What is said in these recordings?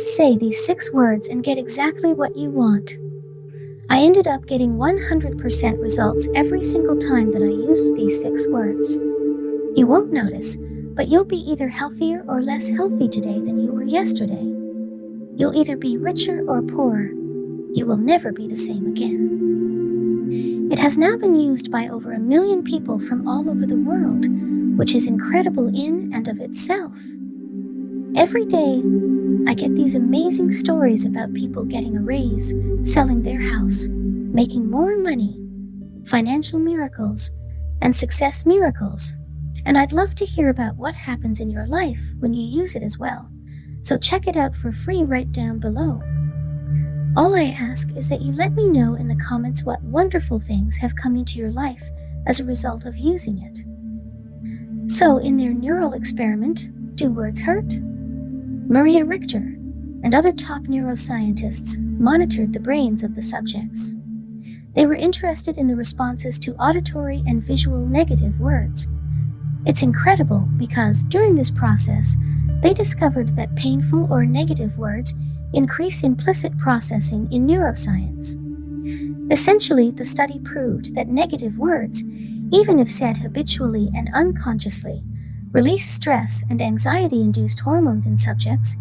Just say these 6 words and get exactly what you want. I ended up getting 100% results every single time that I used these 6 words. You won't notice, but you'll be either healthier or less healthy today than you were yesterday. You'll either be richer or poorer. You will never be the same again. It has now been used by over 1 million people from all over the world, which is incredible in and of itself. Every day, I get these amazing stories about people getting a raise, selling their house, making more money, financial miracles, and success miracles. And I'd love to hear about what happens in your life when you use it as well. So check it out for free right down below. All I ask is that you let me know in the comments what wonderful things have come into your life as a result of using it. So in their neural experiment, Do Words Hurt? Maria Richter and other top neuroscientists monitored the brains of the subjects. They were interested in the responses to auditory and visual negative words. It's incredible because during this process, they discovered that painful or negative words increase implicit processing in neuroscience. Essentially, the study proved that negative words, even if said habitually and unconsciously, release stress and anxiety-induced hormones in subjects,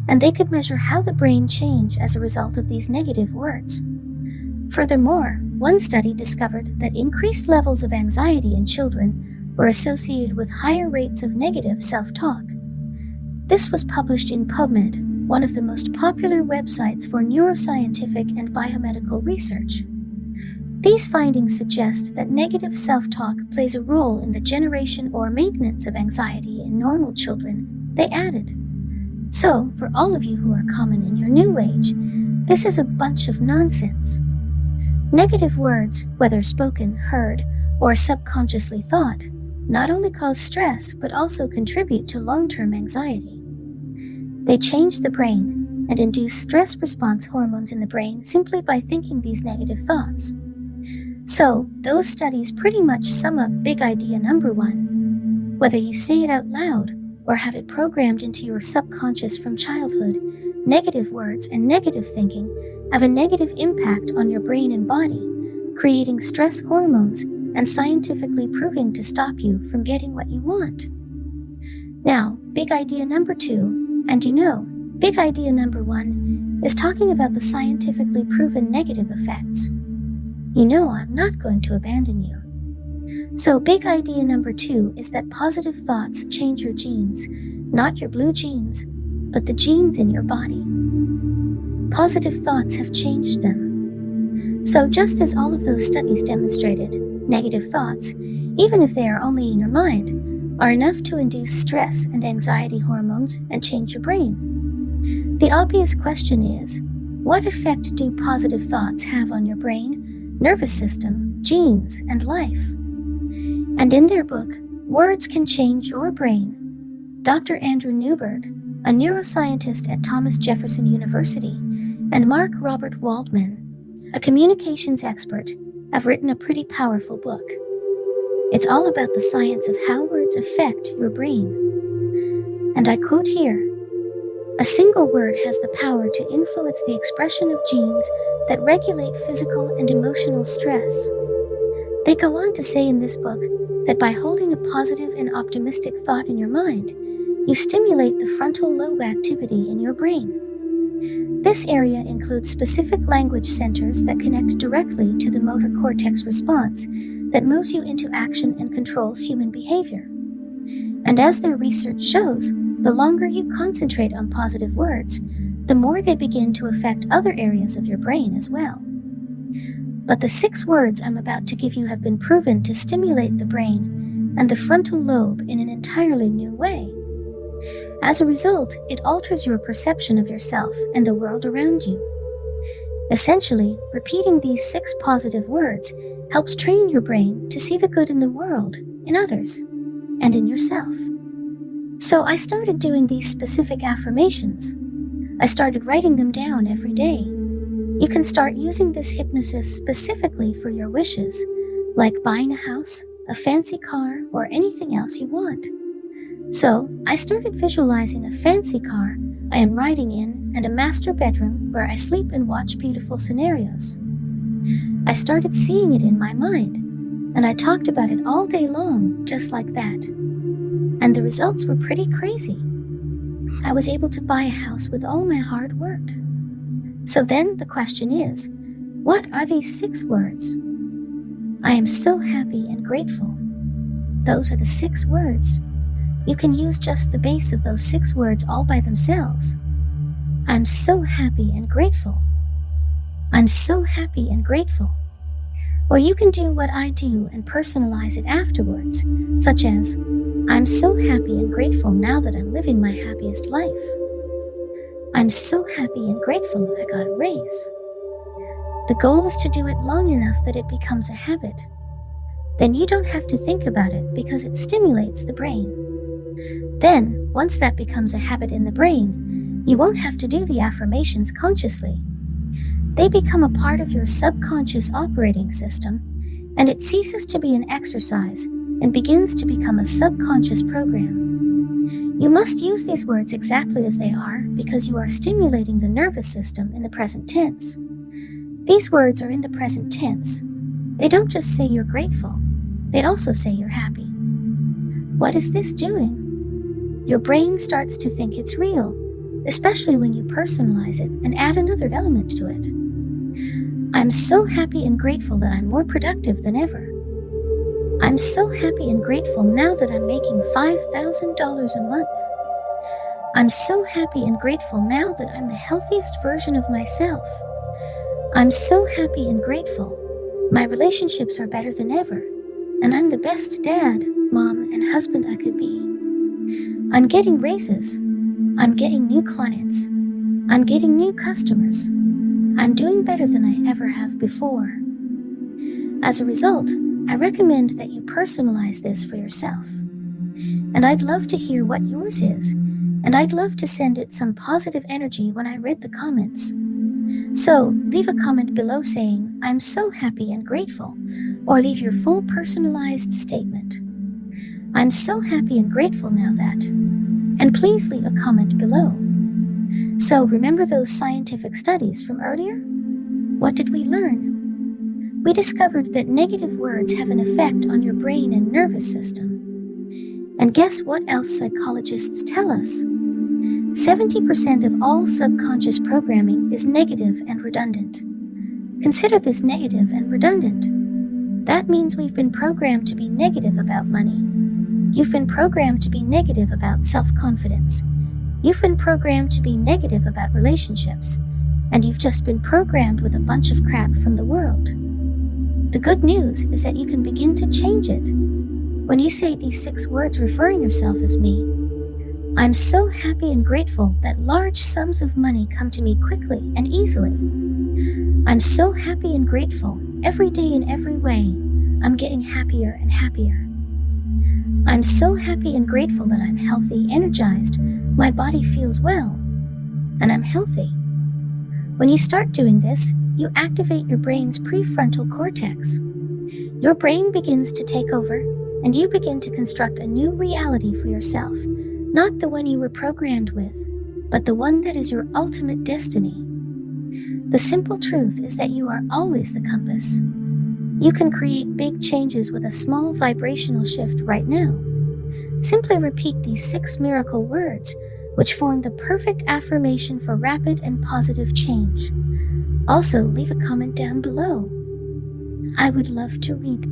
and they could measure how the brain changed as a result of these negative words. Furthermore, one study discovered that increased levels of anxiety in children were associated with higher rates of negative self-talk. This was published in PubMed, one of the most popular websites for neuroscientific and biomedical research. These findings suggest that negative self-talk plays a role in the generation or maintenance of anxiety in normal children, they added. So, for all of you who are common in your new age, this is a bunch of nonsense. Negative words, whether spoken, heard, or subconsciously thought, not only cause stress but also contribute to long-term anxiety. They change the brain and induce stress response hormones in the brain simply by thinking these negative thoughts. So, those studies pretty much sum up big idea number 1. Whether you say it out loud or have it programmed into your subconscious from childhood, negative words and negative thinking have a negative impact on your brain and body, creating stress hormones and scientifically proving to stop you from getting what you want. Now, big idea number 2, and big idea number 1 is talking about the scientifically proven negative effects. I'm not going to abandon you. So big idea number 2 is that positive thoughts change your genes, not your blue genes, but the genes in your body. Positive thoughts have changed them. So just as all of those studies demonstrated, negative thoughts, even if they are only in your mind, are enough to induce stress and anxiety hormones and change your brain. The obvious question is, what effect do positive thoughts have on your brain, nervous system, genes, and life? And in their book, Words Can Change Your Brain, Dr. Andrew Newberg, a neuroscientist at Thomas Jefferson University, and Mark Robert Waldman, a communications expert, have written a pretty powerful book. It's all about the science of how words affect your brain. And I quote here, "A single word has the power to influence the expression of genes that regulate physical and emotional stress." They go on to say in this book that by holding a positive and optimistic thought in your mind, you stimulate the frontal lobe activity in your brain. This area includes specific language centers that connect directly to the motor cortex response that moves you into action and controls human behavior. And as their research shows, the longer you concentrate on positive words, the more they begin to affect other areas of your brain as well. But the 6 words I'm about to give you have been proven to stimulate the brain and the frontal lobe in an entirely new way. As a result, it alters your perception of yourself and the world around you. Essentially, repeating these 6 positive words helps train your brain to see the good in the world, in others, and in yourself. So I started doing these specific affirmations. I started writing them down every day. You can start using this hypnosis specifically for your wishes, like buying a house, a fancy car, or anything else you want. So I started visualizing a fancy car I am riding in, and a master bedroom where I sleep and watch beautiful scenarios. I started seeing it in my mind, and I talked about it all day long, just like that. And the results were pretty crazy. I was able to buy a house with all my hard work. So then the question is, what are these 6 words? I am so happy and grateful. Those are the 6 words. You can use just the base of those 6 words all by themselves. I'm so happy and grateful. I'm so happy and grateful. Or you can do what I do and personalize it afterwards, such as, I'm so happy and grateful now that I'm living my happiest life. I'm so happy and grateful I got a raise. The goal is to do it long enough that it becomes a habit. Then you don't have to think about it because it stimulates the brain. Then, once that becomes a habit in the brain, you won't have to do the affirmations consciously. They become a part of your subconscious operating system, and it ceases to be an exercise and begins to become a subconscious program. You must use these words exactly as they are because you are stimulating the nervous system in the present tense. These words are in the present tense. They don't just say you're grateful, they also say you're happy. What is this doing? Your brain starts to think it's real, especially when you personalize it and add another element to it. I'm so happy and grateful that I'm more productive than ever. I'm so happy and grateful now that I'm making $5,000 a month. I'm so happy and grateful now that I'm the healthiest version of myself. I'm so happy and grateful. My relationships are better than ever, and I'm the best dad, mom, and husband I could be. I'm getting raises. I'm getting new clients. I'm getting new customers. I'm doing better than I ever have before. As a result, I recommend that you personalize this for yourself. And I'd love to hear what yours is, and I'd love to send it some positive energy when I read the comments. So, leave a comment below saying, I'm so happy and grateful, or leave your full personalized statement. I'm so happy and grateful now that. And please leave a comment below. So, remember those scientific studies from earlier? What did we learn? We discovered that negative words have an effect on your brain and nervous system. And guess what else psychologists tell us? 70% of all subconscious programming is negative and redundant. Consider this negative and redundant. That means we've been programmed to be negative about money. You've been programmed to be negative about self-confidence. You've been programmed to be negative about relationships. And you've just been programmed with a bunch of crap from the world. The good news is that you can begin to change it. When you say these 6 words referring yourself as me, I'm so happy and grateful that large sums of money come to me quickly and easily. I'm so happy and grateful every day in every way. I'm getting happier and happier. I'm so happy and grateful that I'm healthy, energized, my body feels well, and I'm healthy. When you start doing this, you activate your brain's prefrontal cortex. Your brain begins to take over, and you begin to construct a new reality for yourself. Not the one you were programmed with, but the one that is your ultimate destiny. The simple truth is that you are always the compass. You can create big changes with a small vibrational shift right now. Simply repeat these 6 miracle words, which form the perfect affirmation for rapid and positive change. Also, leave a comment down below. I would love to read